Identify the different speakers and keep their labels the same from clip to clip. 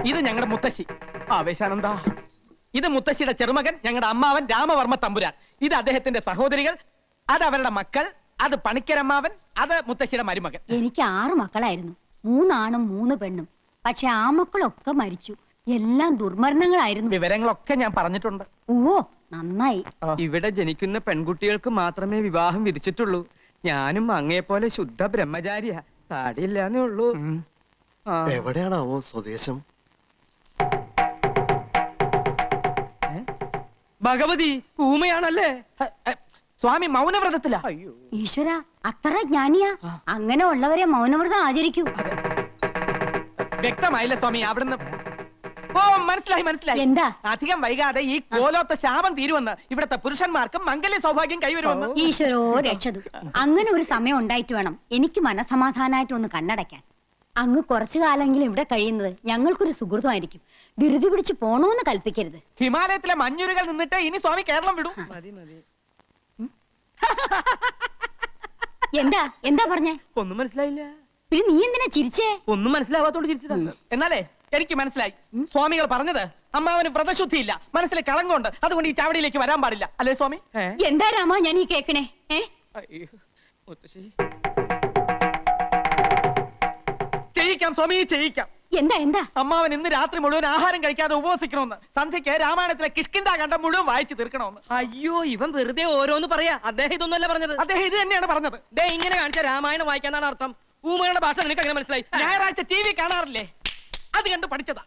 Speaker 1: ഇത് ഞങ്ങളുടെ മുത്തശ്ശി ആവേശാനന്ദ. ഇത് മുത്തശ്ശിയുടെ ചെറുമകൻ, ഞങ്ങളുടെ അമ്മാവൻ രാമവർമ്മ തമ്പുരാൻ. ഇത് അദ്ദേഹത്തിന്റെ സഹോദരികൾ, അത് അവരുടെ മക്കൾ, അത് പണിക്കരമ്മാവൻ, അത് മുത്തശ്ശിയുടെ മരുമകൻ.
Speaker 2: എനിക്ക് 6 മക്കളായിരുന്നു, 3 ആണും 3 പെണ്ണും. പക്ഷെ ആ മക്കളൊക്കെ മരിച്ചു. എല്ലാം ദുർമരണങ്ങളായിരുന്നു.
Speaker 1: വിവരങ്ങളൊക്കെ ഞാൻ പറഞ്ഞിട്ടുണ്ട്.
Speaker 2: ഓ നന്നായി.
Speaker 3: ഇവിടെ ജനിക്കുന്ന പെൺകുട്ടികൾക്ക് മാത്രമേ വിവാഹം വിധിച്ചിട്ടുള്ളൂ. ഞാനും അങ്ങയെപ്പോലെ ശുദ്ധ ബ്രഹ്മചാരിയാ. താടിയില്ലാന്നേ ഉള്ളൂ.
Speaker 4: എവിടെയാണാവോ സ്വദേശം?
Speaker 3: ഭഗവതി ഊമയാണല്ലേ?
Speaker 1: സ്വാമി മൗനവ്രതത്തിലാ.
Speaker 2: ഈശ്വര, അത്ര ജ്ഞാനിയാ? അങ്ങനെ ഉള്ളവരെ മൗനവ്രതം ആചരിക്കൂ.
Speaker 1: വ്യക്തമായില്ല സ്വാമി അവിടുന്ന്. ഓ മനസ്സിലായി മനസ്സിലായി.
Speaker 2: എന്താ?
Speaker 1: അധികം വൈകാതെ ഈ കോലോത്ത ശാപം തീരുവെന്ന്, ഇവിടത്തെ പുരുഷന്മാർക്ക് മംഗല്യ സൗഭാഗ്യം കൈവരുമെന്ന്.
Speaker 2: ഈശ്വരോ രക്ഷതു. അങ്ങനെ ഒരു സമയം ഉണ്ടായിട്ട് വേണം എനിക്ക് മനസമാധാനായിട്ട് ഒന്ന് കണ്ണടയ്ക്കാൻ. അങ്ങ് കുറച്ചു കാലെങ്കിലും ഇവിടെ കഴിയുന്നത് ഞങ്ങൾക്കൊരു സുഹൃതമായിരിക്കും. ധൃതി പിടിച്ച് പോണോന്ന് കൽപ്പിക്കരുത്.
Speaker 1: ഹിമാലയത്തിലെ മഞ്ഞുരുകൾ നിന്നിട്ട് ഇനി സ്വാമി കേരളം വിടും.
Speaker 2: എന്താ എന്താ പറഞ്ഞേ?
Speaker 3: ഒന്നും മനസ്സിലായില്ല.
Speaker 2: പിന്നെ നീ എന്തിനാ ചിരിച്ചേ?
Speaker 3: ഒന്നും മനസ്സിലാവാത്തോണ്ട് ചിരിച്ചതല്ല.
Speaker 1: എന്നാലേ എനിക്ക് മനസ്സിലായി. സ്വാമികൾ പറഞ്ഞത് അമ്മാവന് വ്രതശുദ്ധിയില്ല, മനസ്സിൽ കളങ്കമുണ്ട്, അതുകൊണ്ട് ഈ ചാവടിയിലേക്ക് വരാൻ പാടില്ല അല്ലേ സ്വാമി?
Speaker 2: എന്താ രാമ ഞാൻ ഈ കേക്കണേ?
Speaker 1: ചെയ്യിക്കാം സ്വാമി, ചെയ്യിക്കാം.
Speaker 2: എന്താ എന്താ?
Speaker 1: അമ്മാവൻ ഇന്ന് രാത്രി മുഴുവൻ ആഹാരം കഴിക്കാതെ ഉപവസിക്കണമെന്ന്, സന്ധ്യയ്ക്ക് രാമായണത്തിലെ കിഷ്കിന്ധാ കണ്ടം മുഴുവൻ വായിച്ചു തീർക്കണമെന്ന്.
Speaker 3: അയ്യോ, ഇവൻ വെറുതെ ഓരോന്ന് പറയാ. അദ്ദേഹം ഇതൊന്നുമല്ല പറഞ്ഞത്.
Speaker 1: അദ്ദേഹം ഇത് തന്നെയാണ് പറഞ്ഞത്.
Speaker 3: ദേ ഇങ്ങനെ കാണിച്ച രാമായണം വായിക്കാന്നാണ് അർത്ഥം. ഊമയുടെ ഭാഷ നിനക്ക് അങ്ങനെ മനസ്സിലായി?
Speaker 1: ഞായറാഴ്ച TV കാണാറില്ലേ, അത് കണ്ട് പഠിച്ചതാ.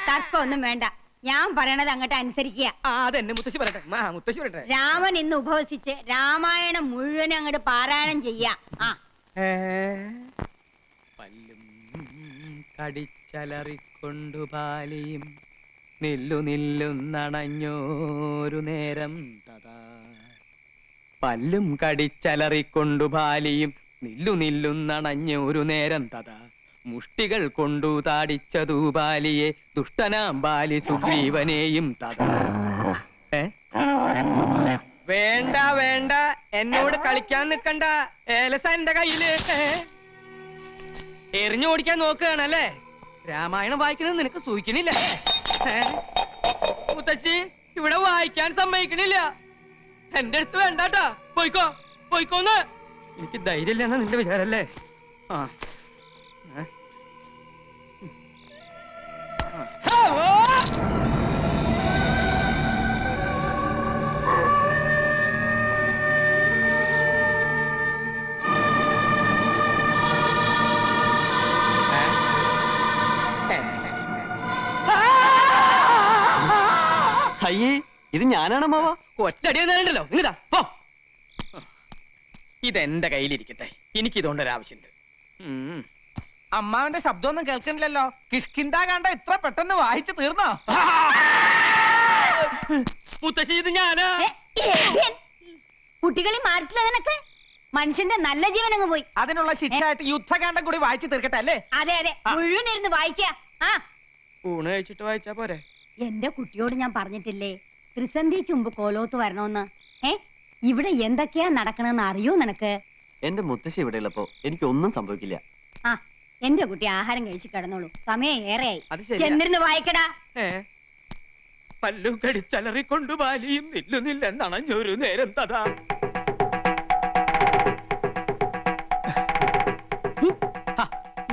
Speaker 2: തർക്കമൊന്നും വേണ്ട, ഞാൻ പറയണത് അങ്ങോട്ട് അനുസരിക്കുക.
Speaker 3: അതെന്നെ മുത്തശ്ശി പറയട്ടെ. മുത്തശ്ശി പറയട്ടെ.
Speaker 2: രാമൻ ഇന്ന് ഉപവസിച്ച് രാമായണം മുഴുവൻ അങ്ങോട്ട് പാരായണം ചെയ്യാ.
Speaker 3: പല്ലും കടിച്ചലറിക്കൊണ്ടു പാലിയും നില്ലു നില്ലുന്നണഞ്ഞോരു നേരം തഥാ. പല്ലും കടിച്ചലറിക്കൊണ്ടു പാലിയും നില്ലു നില്ലുന്നണഞ്ഞോരു നേരം തഥാ. മുഷ്ടികൾ കൊണ്ടു താടിച്ചതു ബാലിയെ ദുഷ്ടനാം ബാലി സുഗ്രീവനെയും തഥാ. വേണ്ട വേണ്ട, എന്നോട് കളിക്കാൻ നിക്കണ്ട. ഏലസ എന്റെ കയ്യില്. എറിഞ്ഞു ഓടിക്കാൻ നോക്കുകയാണല്ലേ? രാമായണം വായിക്കണത് നിനക്ക് സൂഹിക്കണില്ല. മുത്തശ്ശി ഇവിടെ വായിക്കാൻ സമ്മതിക്കണില്ല. എന്റെ അടുത്ത് വേണ്ടാട്ടാ. പോയിക്കോ പോയിക്കോന്ന്. എനിക്ക് ധൈര്യമില്ലെന്നാ നിന്റെ വിചാരല്ലേ?
Speaker 4: അയ്യേ, ഇത് ഞാനാണ് മാവ.
Speaker 3: ഒറ്റടി നേരണ്ടല്ലോ. ഇങ്ങതാ പോ. ഇതെന്റെ കയ്യിലിരിക്കട്ടെ, എനിക്കിതുകൊണ്ടൊരാവശ്യമുണ്ട്.
Speaker 1: അമ്മാവന്റെ ശബ്ദമൊന്നും കേൾക്കണില്ലല്ലോ. കിഷ്കിന്ധാ കണ്ട ഇത്ര പെട്ടെന്ന് വായിച്ചു തീർന്നോ?
Speaker 3: മുത്തശ്ശി ഇത് ഞാനാ.
Speaker 2: കുട്ടികളെ മാറിട്ടില്ല നിനക്ക്? മനുഷ്യന്റെ നല്ല ജീവൻ അങ്ങ് പോയി.
Speaker 1: അതിനുള്ള ശിക്ഷയായിട്ട് യുദ്ധകാന്ഡം കൂടി വായിച്ചു തീർക്കട്ടെ അല്ലേ?
Speaker 2: അതെ അതെ, മുഴുവൻ ഇരുന്ന് വായിക്ക.
Speaker 3: ഊണ് കഴിച്ചിട്ട് വായിച്ചാ പോരെ?
Speaker 2: എന്റെ കുട്ടിയോട് ഞാൻ പറഞ്ഞിട്ടില്ലേ ത്രിസന്ധിക്ക് മുമ്പ് കോലോത്ത് വരണോന്ന്? ഇവിടെ എന്തൊക്കെയാ നടക്കണെന്ന് അറിയോ നിനക്ക്?
Speaker 4: എന്റെ മുത്തശ്ശി ഇവിടെ ഉള്ളപ്പോ എനിക്കൊന്നും സംഭവിക്കില്ല.
Speaker 2: എന്റെ കുട്ടി ആഹാരം കഴിച്ചു കിടന്നോളൂ, സമയം ഏറെയായി.
Speaker 3: അത് ശരിയാ.
Speaker 2: ചെന്നിരുന്ന് വായിക്കടാ.
Speaker 3: പല്ലു കടിച്ചലറിക്കൊണ്ടു ബാലിയും നില്ലുന്നില്ലെന്നണഞ്ഞൊരു നേരം തഥാ.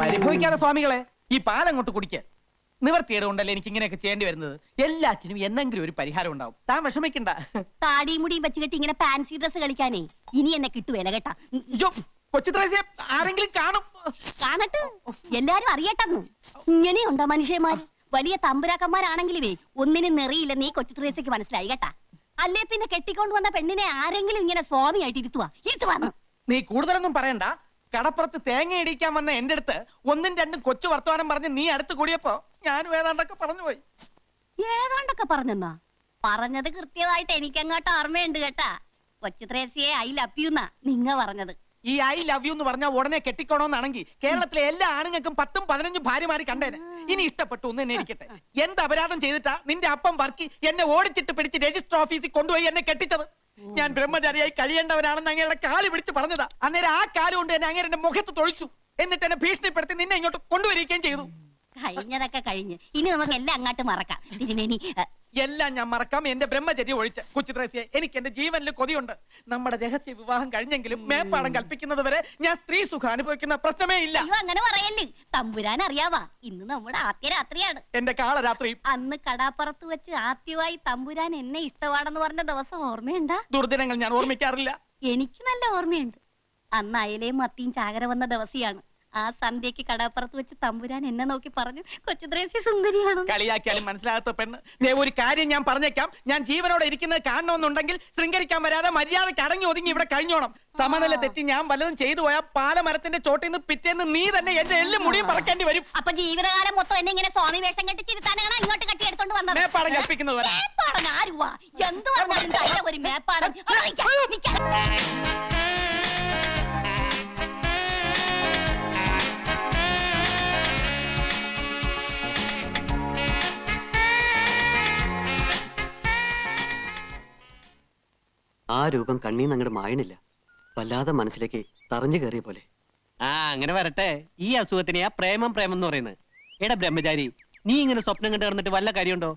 Speaker 1: പരിഭവിക്കാതെ സ്വാമികളെ, ഈ പാലങ്ങോട്ട് കുടിക്ക്. നിവർത്തിയേട് കൊണ്ടല്ലേ എനിക്ക് ഇങ്ങനെയൊക്കെ ചെയ്യേണ്ടി വരുന്നത്. എല്ലാറ്റിനും എന്നെങ്കിലും ഒരു പരിഹാരം ഉണ്ടാവും. താൻ വിഷമിക്കണ്ട.
Speaker 2: താടിയും മുടിയും വെച്ച് കെട്ടി ഇങ്ങനെ ഫാൻസി ഡ്രസ് കളിക്കാനേ ഇനി എന്നെ കിട്ടുവേല കേട്ടാ.
Speaker 1: കൊച്ചു ത്രേസ്യ ആരെങ്കിലും കാണും.
Speaker 2: കാണട്ടെ, എല്ലാരും അറിയട്ടെന്നു. ഇങ്ങനെയുണ്ടോ മനുഷ്യന്മാർ? വലിയ തമ്പുരാക്കന്മാരാണെങ്കിലുമേ ഒന്നിനും നെറിയില്ല. നീ കൊച്ചു ത്രേസ്യക്ക് മനസ്സിലായി കേട്ടാ. അല്ലേ പിന്നെ കെട്ടിക്കൊണ്ട് വന്ന പെണ്ണിനെ ആരെങ്കിലും ഇങ്ങനെ സ്വാമിയായിട്ട് ഇരുത്തുവാന്ന്.
Speaker 1: നീ കൂടുതലൊന്നും പറയണ്ട. കടപ്പുറത്ത് തേങ്ങ ഇടിക്കാൻ വന്ന എന്റെ അടുത്ത് 1ഉം 2ഉം കൊച്ചു വർത്തമാനം പറഞ്ഞ് നീ അടുത്ത് കൂടിയപ്പോ ഞാനും ഏതാണ്ടൊക്കെ പറഞ്ഞുപോയി.
Speaker 2: ഏതാണ്ടൊക്കെ പറഞ്ഞെന്നാ? പറഞ്ഞത് കൃത്യമായിട്ട് എനിക്കങ്ങോട്ട് ഓർമ്മയുണ്ട് കേട്ടാ. കൊച്ചു ത്രേസ്യയെ ഐ ലവ് യു എന്നാ നിങ്ങ പറഞ്ഞത്.
Speaker 1: ഈ ഐ ലവ് യു എന്ന് പറഞ്ഞാൽ ഉടനെ കെട്ടിക്കോണോന്നാണെങ്കിൽ കേരളത്തിലെ എല്ലാ ആണുങ്ങൾക്കും 10ഉം 15ഉം ഭാര്യമാര് കണ്ടേനെ. ഇനി ഇഷ്ടപ്പെട്ടു ഒന്ന് എന്നെ ഇരിക്കട്ടെ. എന്ത് അപരാധം ചെയ്തിട്ടാ നിന്റെ അപ്പം വർക്കി എന്നെ ഓടിച്ചിട്ട് പിടിച്ച് രജിസ്റ്റർ ഓഫീസിൽ കൊണ്ടുപോയി എന്നെ കെട്ടിച്ചത്? ഞാൻ ബ്രഹ്മചാരിയായി കഴിയേണ്ടവനാണെന്ന് അങ്ങയുടെ കാല് പിടിച്ച് പറഞ്ഞതാ. അന്നേരം ആ കാല് കൊണ്ട് എന്നെ അങ്ങേരെ മുഖത്ത് തൊഴിച്ചു. എന്നിട്ട് എന്നെ ഭീഷണിപ്പെടുത്തി നിന്നെ ഇങ്ങോട്ട് കൊണ്ടുവരികയും ചെയ്തു.
Speaker 2: കഴിഞ്ഞതൊക്കെ കഴിഞ്ഞ് ഇനി നമുക്ക് എല്ലാം അങ്ങോട്ട് മറക്കാം തിരുമേനി.
Speaker 1: എല്ലാം ഞാൻ മറക്കാം, എന്റെ ബ്രഹ്മചര്യം ഒഴിച്ച്. കൊച്ചു ത്രേസ്യേ, എനിക്ക് എന്റെ ജീവനിൽ കൊതിയുണ്ട്. നമ്മുടെ രഹസ്യ വിവാഹം കഴിഞ്ഞെങ്കിലും മേപ്പാടം കൽപ്പിക്കുന്നത് വരെ ഞാൻ സ്ത്രീ സുഖം അനുഭവിക്കുന്ന പ്രശ്നമേ ഇല്ല.
Speaker 2: അയ്യോ അങ്ങനെ പറയല്ലേ, തമ്പുരാൻ അറിയാവാ ഇന്ന് നമ്മുടെ ആദ്യ രാത്രിയാണ്.
Speaker 1: എന്റെ കാളരാത്രി
Speaker 2: അന്ന് കടാപ്പുറത്ത് വെച്ച് ആദ്യമായി തമ്പുരാൻ എന്നെ ഇഷ്ടമാണെന്ന് പറഞ്ഞ ദിവസം ഓർമ്മയുണ്ടാ?
Speaker 1: ദുർദിനങ്ങൾ ഞാൻ ഓർമ്മിക്കാറില്ല.
Speaker 2: എനിക്ക് നല്ല ഓർമ്മയുണ്ട്. അന്ന് അയലയും മത്തിയും ചാകര വന്ന ദിവസിയാണ്. ആ സന്ധ്യക്ക് കടാപ്പുറത്ത് വെച്ച് തമ്പുരാൻ എന്നെ നോക്കി പറഞ്ഞു, കൊച്ചുദ്രേസ്യ സുന്ദരിയാണ്.
Speaker 1: കളിയാക്കിയാലും മനസ്സിലാകാത്ത പെണ്ണ്. ദേ ഒരു കാര്യം ഞാൻ പറഞ്ഞേക്കാം, ഞാൻ ജീവനോടെ ഇരിക്കുന്നത് കാണണമെന്നുണ്ടെങ്കിൽ ശൃംഗരിക്കാൻ വരാതെ മര്യാദയ്ക്ക് അടങ്ങി ഒതുങ്ങി ഇവിടെ കഴിഞ്ഞോണം. സമനില തെറ്റി ഞാൻ വല്ലതും ചെയ്തു പോയാൽ പാലമരത്തിന്റെ ചോട്ടിൽ നിന്ന് പിറ്റേന്ന് നീ തന്നെ എന്റെ എല്ലും മുടിയും പറക്കേണ്ടി വരും.
Speaker 2: അപ്പൊ ജീവിതകാലം മൊത്തം എന്നെ ഇങ്ങനെ സ്വാമി വേഷം കെട്ടി ചിരുത്താനാണ് ഇങ്ങോട്ട് കെട്ടിയെടുത്തോണ്ട് വന്നത്.
Speaker 1: മേപ്പാടം കൽപ്പിക്കുന്നത് വരെ.
Speaker 2: മേപ്പാടൻ ആരുവാ? എന്ത് പറഞ്ഞാലും തല്ല ഒരു മേപ്പാടൻ. അവിടെ നിൽക്കാം, നിൽക്കാം.
Speaker 4: ആ രൂപം കണ്ണീന്ന് അങ്ങോട്ട് മായണില്ല. വല്ലാതെ മനസ്സിലേക്ക് തറഞ്ഞു കയറിയ പോലെ.
Speaker 3: ആ അങ്ങനെ വരട്ടെ. ഈ അസുഖത്തിനെയാ പ്രേമം പ്രേമം എന്ന് പറയുന്നത്. എടാ ബ്രഹ്മചാരി, നീ ഇങ്ങനെ സ്വപ്നം കണ്ടു കിടന്നിട്ട് വല്ല കാര്യമുണ്ടോ?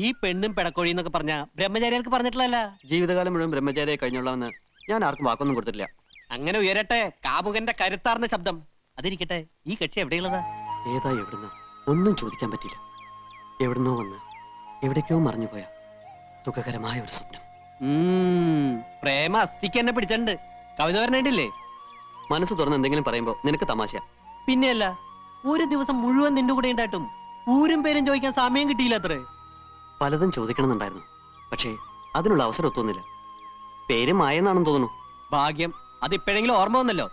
Speaker 3: ഈ പെണ്ണും പിടക്കോഴി എന്നൊക്കെ പറഞ്ഞ ബ്രഹ്മചാരികൾക്ക് പറഞ്ഞിട്ടില്ല.
Speaker 4: ജീവിതകാലം മുഴുവൻ ബ്രഹ്മചാരിയെ കഴിഞ്ഞോളാമെന്ന് ഞാൻ ആർക്കും വാക്കൊന്നും കൊടുത്തിട്ടില്ല.
Speaker 3: അങ്ങനെ ഉയരട്ടെ കാമുകന്റെ കരുത്താർന്ന ശബ്ദം. അതിരിക്കട്ടെ, ഈ കക്ഷി എവിടെയുള്ളതാ?
Speaker 4: ഏതാ എവിടുന്ന ഒന്നും ചോദിക്കാൻ പറ്റില്ല. എവിടുന്നോ വന്ന് എവിടേക്കോ മറിഞ്ഞുപോയ സുഖകരമായ ഒരു സ്വപ്നം.
Speaker 3: പ്രേമ അസ്ഥിക്ക് എന്നെ പിടിച്ചിട്ടുണ്ട്. കവിത പറഞ്ഞിട്ടില്ലേ?
Speaker 4: മനസ്സ് തുറന്ന് എന്തെങ്കിലും പറയുമ്പോ നിനക്ക് തമാശ.
Speaker 3: പിന്നെയല്ല, ഒരു ദിവസം മുഴുവൻ നിന്റെ കൂടെ ഉണ്ടായിട്ടും ഊരും പേരും ചോദിക്കാൻ സമയം കിട്ടിയില്ല അത്രേ.
Speaker 4: പലതും ചോദിക്കണമെന്നുണ്ടായിരുന്നു, പക്ഷേ അതിനുള്ള അവസരം ഒത്തുന്നില്ല. പേര് മായെന്നാണെന്ന് തോന്നുന്നു.
Speaker 3: ഭാഗ്യം, അത് ഇപ്പോഴെങ്കിലും ഓർമ്മ വന്നല്ലോ.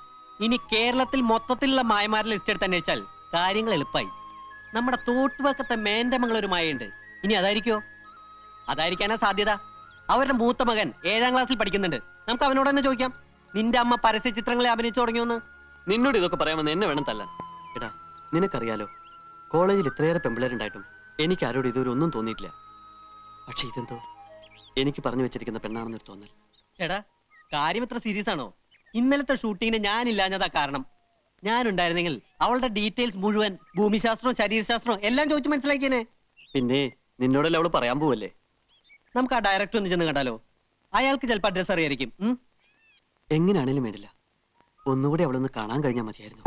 Speaker 3: ഇനി കേരളത്തിൽ മൊത്തത്തിലുള്ള മായമാരുടെ ലിസ്റ്റ് എടുത്ത് അന്വേഷിച്ചാൽ കാര്യങ്ങൾ എളുപ്പമായി. നമ്മുടെ തോട്ടുവക്കത്തെ മേന്റമംഗൾ ഒരു മായുണ്ട്. ഇനി അതായിരിക്കോ? അതായിരിക്കാനാ സാധ്യത. അവരുടെ മൂത്ത മകൻ 7ാം ക്ലാസ്സിൽ പഠിക്കുന്നുണ്ട്. നമുക്ക് അവനോട് തന്നെ ചോദിക്കാം, നിന്റെ അമ്മ പരസ്യ ചിത്രങ്ങളെ അഭിനയിച്ചു തുടങ്ങിയോന്ന്.
Speaker 4: നിന്നോട് ഇതൊക്കെ പറയാമെന്ന് എന്നെ വേണം തല്ലാൻ. എടാ, നിനക്കറിയാലോ, കോളേജിൽ ഇത്രയേറെ പെമ്പിളരുണ്ടായിട്ടും എനിക്ക് ആരോട് ഇതുവരെ ഒന്നും തോന്നിയിട്ടില്ല. പക്ഷെ ഇതെന്തോ എനിക്ക് പറഞ്ഞു വെച്ചിരിക്കുന്ന പെണ്ണാണെന്നൊരു തോന്നൽ.
Speaker 3: എടാ, കാര്യം എത്ര സീരിയസ് ആണോ? ഇന്നലത്തെ ഷൂട്ടിങ്ങിന് ഞാനില്ലാഞ്ഞതാ കാരണം. ഞാനുണ്ടായിരുന്നെങ്കിൽ അവളുടെ ഡീറ്റെയിൽസ് മുഴുവൻ ഭൂമിശാസ്ത്രവും ശരീരശാസ്ത്രവും എല്ലാം ചോദിച്ചു മനസ്സിലാക്കിയേനെ.
Speaker 4: പിന്നെ നിന്നോടല്ലേ അവള് പറയാൻ പോവല്ലേ?
Speaker 3: നമുക്ക് ആ ഡയറക്ടർ ഒന്ന് ചെന്ന് കണ്ടാലോ? അയാൾക്ക് ചിലപ്പോൾ അഡ്രസ് അറിയായിരിക്കും.
Speaker 4: എങ്ങനെയാണേലും വേണ്ടില്ല, ഒന്നുകൂടി അവളൊന്ന് കാണാൻ കഴിഞ്ഞാൽ മതിയായിരുന്നു.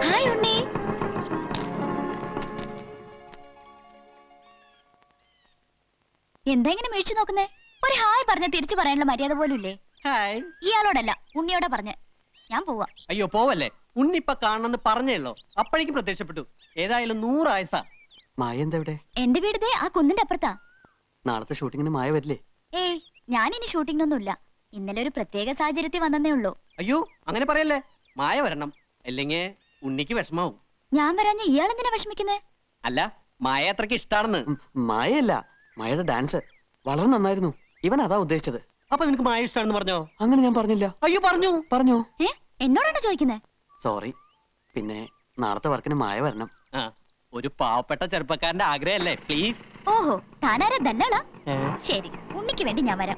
Speaker 2: ഹായ് ഉണ്ണി. എന്താ ഇങ്ങനെ മേടിച്ചു നോക്കുന്നേ? ഒരു ഹായ് പറഞ്ഞ തിരിച്ചു പറയാനുള്ള മര്യാദ പോലും ഇല്ലേ?
Speaker 3: ഹായ്.
Speaker 2: ഇയാളോടല്ല, ഉണ്ണിയോടാ പറഞ്ഞ. ഞാൻ പോവാ.
Speaker 3: അയ്യോ പോവല്ലേ, ഉണ്ണിപ്പ കാണണമെന്ന് പറഞ്ഞേയുള്ളൂ, അപ്പോഴേക്കും പ്രത്യക്ഷപ്പെട്ടു. ഏതായാലും 100 ആയസാ.
Speaker 4: മായ എന്താ ഇവിടെ?
Speaker 2: എന്റെ വീട് ദേ ആ കുന്നിന്റെ അപ്പുറത്താ.
Speaker 4: നാളത്തെ ഷൂട്ടിങ്ങിന് മായ വരില്ലേ?
Speaker 2: ഏയ്, ഞാനിനി ഷൂട്ടിങ്ങിനൊന്നുമില്ല. ഇന്നലെ ഒരു പ്രത്യേക സാഹചര്യത്തിൽ വന്നേ ഉള്ളൂ.
Speaker 3: അയ്യോ അങ്ങനെ പറയല്ലേ, മായ വരണം, അല്ലെങ്കിൽ ഉണ്ണിക്ക് വിഷമാവും.
Speaker 2: ഞാൻ വരാഞ്ഞ ഇയാൾ എന്തിനാ വിഷമിക്കുന്നേ?
Speaker 3: അല്ല, മായ അത്രക്ക് ഇഷ്ടാണെന്ന്.
Speaker 4: മായയല്ല, മായയുടെ ഡാൻസ് വളരെ നന്നായിരുന്നു. ഇവൻ അതാ ഉദ്ദേശിച്ചത്.
Speaker 3: അപ്പൊ നിനക്ക് മായ ഇഷ്ടാണെന്ന് പറഞ്ഞോ?
Speaker 4: അങ്ങനെ ഞാൻ പറഞ്ഞില്ല.
Speaker 3: അയ്യോ പറഞ്ഞു.
Speaker 4: പറഞ്ഞോ?
Speaker 2: എന്നോടാണോ ചോദിക്കുന്നേ?
Speaker 4: സോറി. പിന്നെ നാളത്തെ വർക്കിന് മായ വരണം.
Speaker 3: ആ, ഒരു പാവപ്പെട്ട ചെറുപ്പക്കാരന്റെ ആഗ്രഹല്ലേ, പ്ലീസ്.
Speaker 2: ഓഹോ, താനാരാ ദല്ലാളാ? ശരി, ഉണ്ണിക്ക് വേണ്ടി ഞാൻ വരാം.